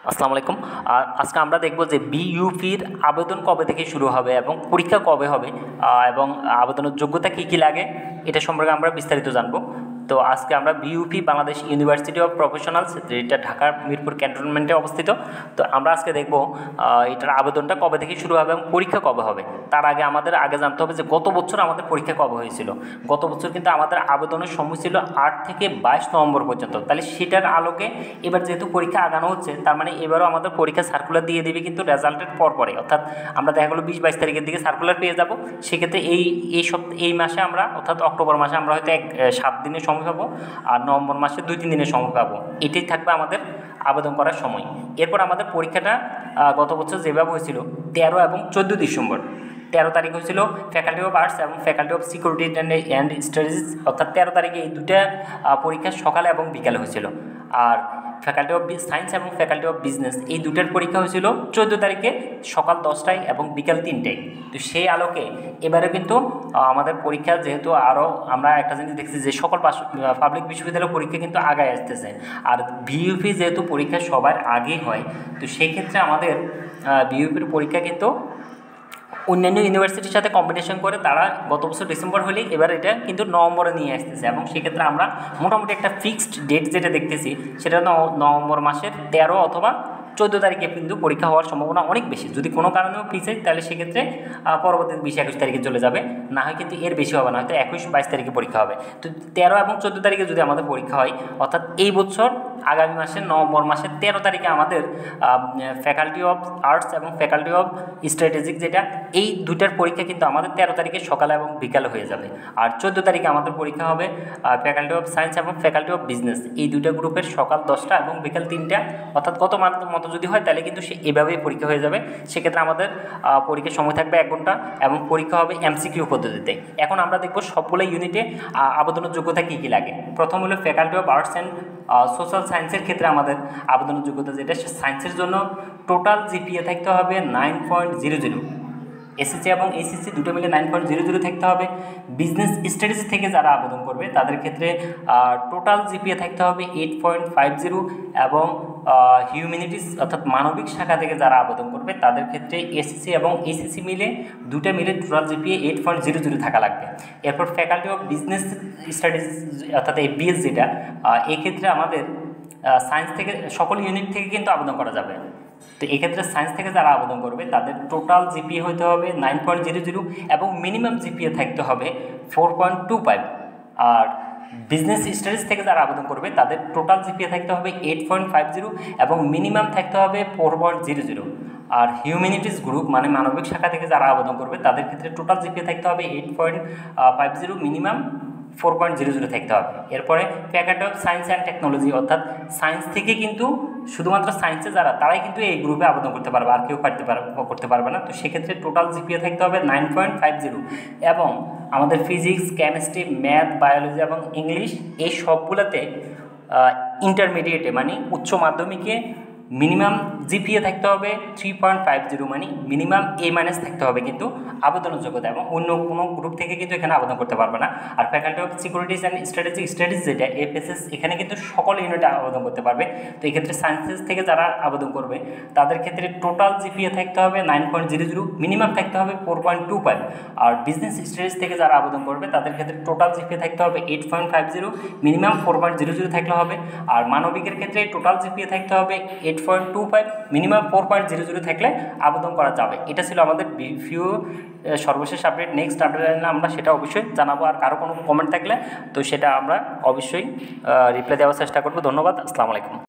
আসসালামু আলাইকুম। আজকে আমরা দেখব যে বিইউপির আবেদন কবে থেকে শুরু হবে এবং পরীক্ষা কবে হবে, এবং আবেদনের যোগ্যতা কী কী লাগে এটা সম্পর্কে আমরা বিস্তারিত জানব। তো আজকে আমরা BUP Bangladesh university of professionals, যেটা ঢাকার মিরপুর ক্যান্টনমেন্টে অবস্থিত। তো আমরা আজকে দেখব এটার আবেদনটা কবে থেকে শুরু হবে এবং পরীক্ষা কবে হবে। তার আগে আমাদের জানতে হবে যে গত বছর আমাদের পরীক্ষা কবে হয়েছিল। গত বছর কিন্তু আমাদের আবেদনের সময় ছিল 8 থেকে 22 নভেম্বর পর্যন্ত। তাহলে সেটার আলোকে এবার যেহেতু পরীক্ষা আগানো হচ্ছে, তার মানে এবারও আমাদের পরীক্ষা সার্কুলার দিয়ে দেবে কিন্তু রেজাল্টের পরে, অর্থাৎ আমরা দেখা গেলো 20-22 তারিখের দিকে সার্কুলার পেয়ে যাব। সেক্ষেত্রে এই মাসে আমরা, অর্থাৎ অক্টোবর মাসে আমরা হয়তো 7 দিনের সময় পাবো, আর নভেম্বর মাসে 2-3 দিনের সময় পাবো। এটাই থাকবে আমাদের আবেদন করার সময়। এরপর আমাদের পরীক্ষাটা গত বছর যেভাবে হয়েছিল 13 এবং 14 ডিসেম্বর। 13 তারিখ হয়েছিল ফ্যাকাল্টি অফ আর্টস এবং faculty of security and studies, অর্থাৎ 13 তারিখে এই দুটা পরীক্ষা সকালে এবং বিকালে হয়েছিল। আর ফ্যাকাল্টি অফ সায়েন্স এবং ফ্যাকাল্টি অফ বিজনেস এই দুটার পরীক্ষা হয়েছিল 14 তারিখে সকাল 10টায় এবং বিকাল 3টায়। তো সেই আলোকে এবারে কিন্তু আমাদের পরীক্ষা যেহেতু আরও আমরা একটা জিনিস দেখছি যে সকল পাবলিক বিশ্ববিদ্যালয়ের পরীক্ষা কিন্তু আগায় আসতেছে। আর বিইউপি যেহেতু পরীক্ষা সবার আগে হয়, তো সেই ক্ষেত্রে আমাদের বিইউপির পরীক্ষা কিন্তু অন্যান্য ইউনিভার্সিটির সাথে কম্পিটিশন করে তারা গত বছর ডিসেম্বর হলে এবার এটা কিন্তু নভেম্বরে নিয়ে আসতেছে। এবং সেক্ষেত্রে আমরা মোটামুটি একটা ফিক্সড ডেট যেটা দেখতেছি সেটা নভেম্বর মাসের 13 অথবা 14 তারিখে কিন্তু পরীক্ষা হওয়ার সম্ভাবনা অনেক বেশি। যদি কোনো কারণেও পিছায় তাহলে সেক্ষেত্রে পরবর্তী 20-21 তারিখে চলে যাবে, না হয় কিন্তু এর বেশি হবে না, হয়তো 21-22 তারিখে পরীক্ষা হবে। তো 13 এবং 14 তারিখে যদি আমাদের পরীক্ষা হয়, অর্থাৎ এই বছর আগামী মাসের নভেম্বর মাসের 13 তারিখে আমাদের ফ্যাকাল্টি অফ আর্টস এবং ফ্যাকাল্টি অফ স্ট্র্যাটেজিক, যেটা এই দুটার পরীক্ষা কিন্তু আমাদের 13 তারিখে সকালে এবং বিকালে হয়ে যাবে। আর 14 তারিখে আমাদের পরীক্ষা হবে ফ্যাকাল্টি অফ সায়েন্স এবং ফ্যাকাল্টি অফ বিজনেস, এই দুটা গ্রুপের সকাল 10টা এবং বিকাল 3টা। অর্থাৎ গত মতো যদি হয় তাহলে কিন্তু এভাবেই পরীক্ষা হয়ে যাবে। সেক্ষেত্রে আমাদের পরীক্ষার সময় থাকবে 1 ঘন্টা এবং পরীক্ষা হবে এমসিকিউ পদ্ধতিতে। এখন আমরা দেখব সবগুলো ইউনিটে আবেদনের যোগ্যতা কী কী লাগে। প্রথম হলো faculty of arts and social সায়েন্সের ক্ষেত্রে আমাদের আবেদনের যোগ্যতা যেটা, সায়েন্সের জন্য টোটাল জিপিএ থাকতে হবে 9.00। এসএসসি এবং এইচএসসি দুটো মিলে 9.00 থাকতে হবে। বিজনেস স্টাডিজ থেকে যারা আবেদন করবে তাদের ক্ষেত্রে টোটাল জিপিএ থাকতে হবে 8.50 এবং হিউম্যানিটিস অর্থাৎ মানবিক শাখা থেকে যারা আবেদন করবে তাদের ক্ষেত্রে এসএসসি এবং এইচএসসি দুটো মিলে টোটাল জিপিএ 8.00 থাকা লাগবে। এরপর ফ্যাকাল্টি অফ বিজনেস স্টাডিজ অর্থাৎ এফবিএস যেটা, এক্ষেত্রে আমাদের সায়েন্স থেকে সকল ইউনিট থেকে কিন্তু আবেদন করা যাবে। তো এক্ষেত্রে সায়েন্স থেকে যারা আবেদন করবে তাদের টোটাল জিপিএ হতে হবে 9.00 এবং মিনিমাম জিপিএ থাকতে হবে 4.25। আর বিজনেস স্টাডিজ থেকে যারা আবেদন করবে তাদের টোটাল জিপিএ থাকতে হবে 8.50 এবং মিনিমাম থাকতে হবে 4.00। আর হিউম্যানিটিস গ্রুপ মানে মানবিক শাখা থেকে যারা আবেদন করবে তাদের ক্ষেত্রে টোটাল জিপিএ থাকতে হবে 8.50, মিনিমাম 4.00 থাকতে হবে। এরপরে faculty of science and technology, অর্থাৎ সায়েন্স থেকে কিন্তু শুধুমাত্র সায়েন্সে তারাই কিন্তু এই গ্রুপে আবেদন করতে পারবে, আর কেউ করতে পারবে না। তো সেক্ষেত্রে টোটাল জিপিএ থাকতে হবে 9.50 এবং আমাদের ফিজিক্স, কেমিস্ট্রি, ম্যাথ, বায়োলজি এবং ইংলিশ এই সবগুলোতে ইন্টারমিডিয়েটে মানে উচ্চ মাধ্যমিকে মিনিমাম জিপিএ থাকতে হবে 3.50, মানে মিনিমাম A- থাকতে হবে কিন্তু আবেদনের যোগ্যতা, এবং অন্য কোনো গ্রুপ থেকে কিন্তু এখানে আবেদন করতে পারবে না। আর faculty of securities and studies যেটা এফএসএস, এখানে কিন্তু সকল ইউনিটে আবেদন করতে পারবে। তো এক্ষেত্রে সায়েন্সেস থেকে যারা আবেদন করবে তাদের ক্ষেত্রে টোটাল জিপিএ থাকতে হবে 9.00, মিনিমাম থাকতে হবে 4.25। আর বিজনেস স্টাডিজ থেকে যারা আবেদন করবে তাদের ক্ষেত্রে টোটাল জিপিএ থাকতে হবে 8.50, মিনিমাম 4.00 থাকলে হবে। আর মানবিকের ক্ষেত্রে টোটাল জিপিএ থাকতে হবে 8.25, মিনিমাম 4.00 থাকলে আবেদন করা যাবে। এটা ছিল আমাদের সর্বশেষ আপডেট। নেক্সট আপডেট আমরা সেটা অবশ্যই জানাবো। আর কারো কোনো কমেন্ট থাকলে তো সেটা আমরা অবশ্যই রিপ্লাই দেওয়ার চেষ্টা করব। ধন্যবাদ। আসসালামু আলাইকুম।